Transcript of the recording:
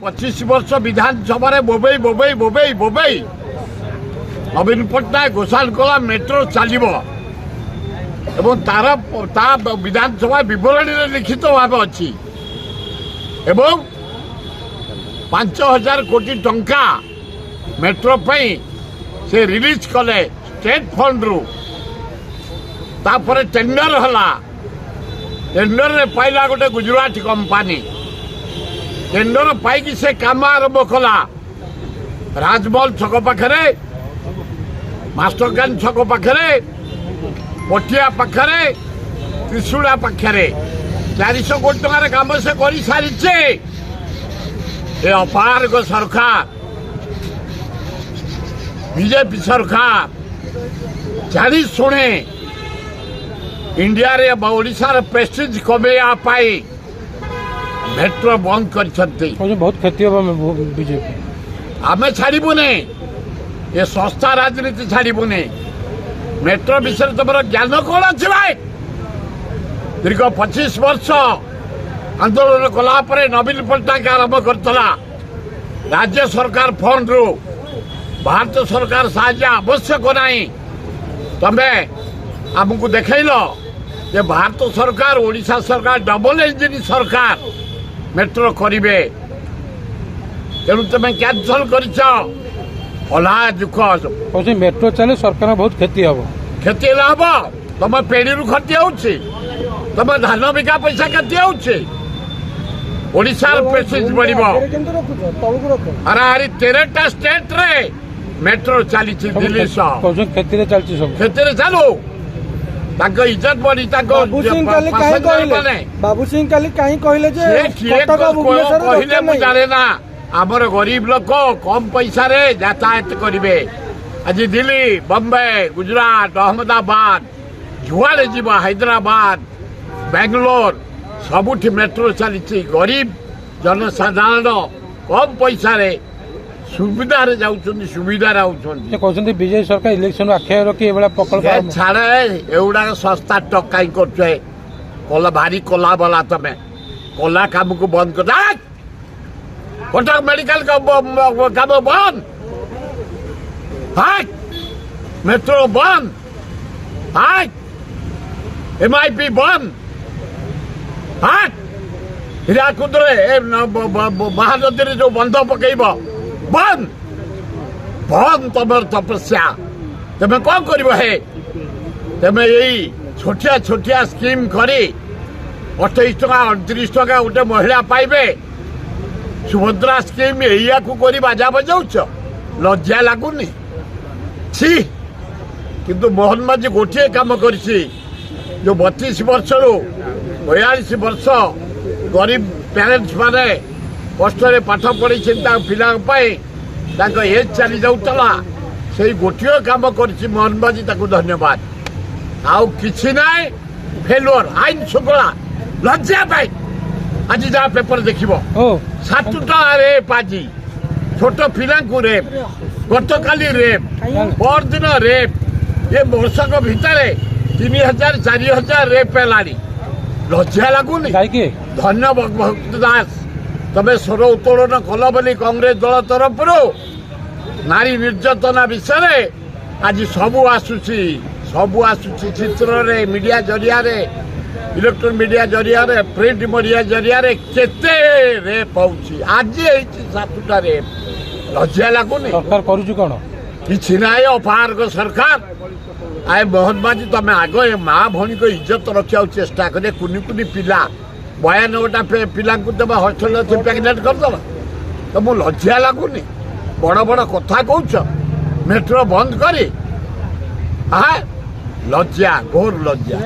25 वर्ष विधानसभा बोबई बोबई बोबई बोबई नवीन पट्टनायक घोषणा कला मेट्रो चलो तार विधानसभा विवरणी लिखित भाव अच्छी 5,000 कोटी टंका मेट्रो से रिलीज कले स्टेट फंड रु तापर टेंडर हला टेंडर रे पाइला गोटे गुजरात कंपनी टेंडर पाई से काम आरंभ कला राजमहल छक पाखरे मास्टरकान छक पाखरे पटिया पाखरे त्रिशूला पाखरे 400 कोटी टंकार काम से कर सारी अपारग सरकार बीजेपी सरकार जानी शुणे इंडिया रे ओडिशा रे प्रेस्टीज कमेया पाई मेट्रो बंद कर बहुत क्षति बीजेपी आम छाड़बुने ये संस्था राजनीति छाड़बुने मेट्रो विषय तुम ज्ञान कौन अच्छे भाई दीर्घ 25 वर्ष आंदोलन कलापर नवीन पट्टनायक आरंभ करता राज्य सरकार फंड रु भारत सरकार साहाय्य आवश्यक नहीं तमें आमको देखल जे भारत सरकार ओडिशा सरकार डबल इंजिन सरकार मेट्रो करेंगे तेणु तुम कैंसल करला दुख मेट्रो चले सरकार बहुत क्षति हम क्षति हम तुम पेढ़ी क्षति होची तुम धान बिका पैसा क्षति होची ओडिशा प्रेस्टीज बढ़ अरे 13टा स्टेट रे मेट्रो चली दिल्ली क्षति चलू इज्जत बढ़ी बाबू सिंह कहले जाने ना आमर गरीब लोक कम पैसा रे यातायात करेंगे आज दिल्ली बम्बे गुजरात अहमदाबाद जुआड़े जीवा हैदराबाद बेंगलोर सबुठी मेट्रो चली गरीब जनसाधारण कम पैसा रे सुविधा रे जाउछन सुविधा कहते विजय सरकार इलेक्शन आखिया रखी प्रकल्प छाड़े एगुड़ा सस्ता टकाई कर कला भारी कला वाला तमें कला काम को बंद कर कटक मेडिकल काम बंद मेट्रो बंद MIP बंद हीराकुद महानदी जो बंध पकईब बंद बंद तुम तपस्या तुम कौन कर तुम यही छोटिया छोटिया स्कीम करी 28 टका 29 टका गोटे महिला पाइबे सुभद्रा स्कीम या कर बाजा बजाऊच लज्जा लगुनि छी किंतु मोहन माझी गोटे काम कर जो 32 वर्ष रु 42 वर्ष गरीब पेरेंट्स माने कष्ट पाठ पढ़ी पिला एज चली जाऊला से गोटे काम कर मोहन माझी धन्यवाद आउ किछि नाई फेलुअर आईन श्रृंखला लज्जा पाई आज जहाँ पेपर देख 7टा रेप आज छोट पिला रेप गत काली रेप परदिन रेप ये वर्षक भितर 3,000 4,000 रेप है लज्जा लगुनि धन्य भक्त दास तबे स्वर उत्तोलन कल बोली कांग्रेस दल तरफ नारी निर्यातना विषय आज सबू आसुची चित्र रे मीडिया जरिया रे इलेक्ट्रोनिक मीडिया जरिया रे प्रिंट मीडिया जरिया रे केते रेप होउची आज 7टा रेप लज्जा लगुनि सरकार करूछु कोन किछि नाय अपारग सरकार आए मोहन माझी तमें आग ए माँ भौणी को इज्जत रखा चेष्टा करे कुनि कुनि पिला 92टा पिला तुम हस्टेल प्रेगनेंट करदे तो मु लज्जा लगुनि बड़ बड़ कथा कौच मेट्रो बंद करी लज्जा घोर लज्जा।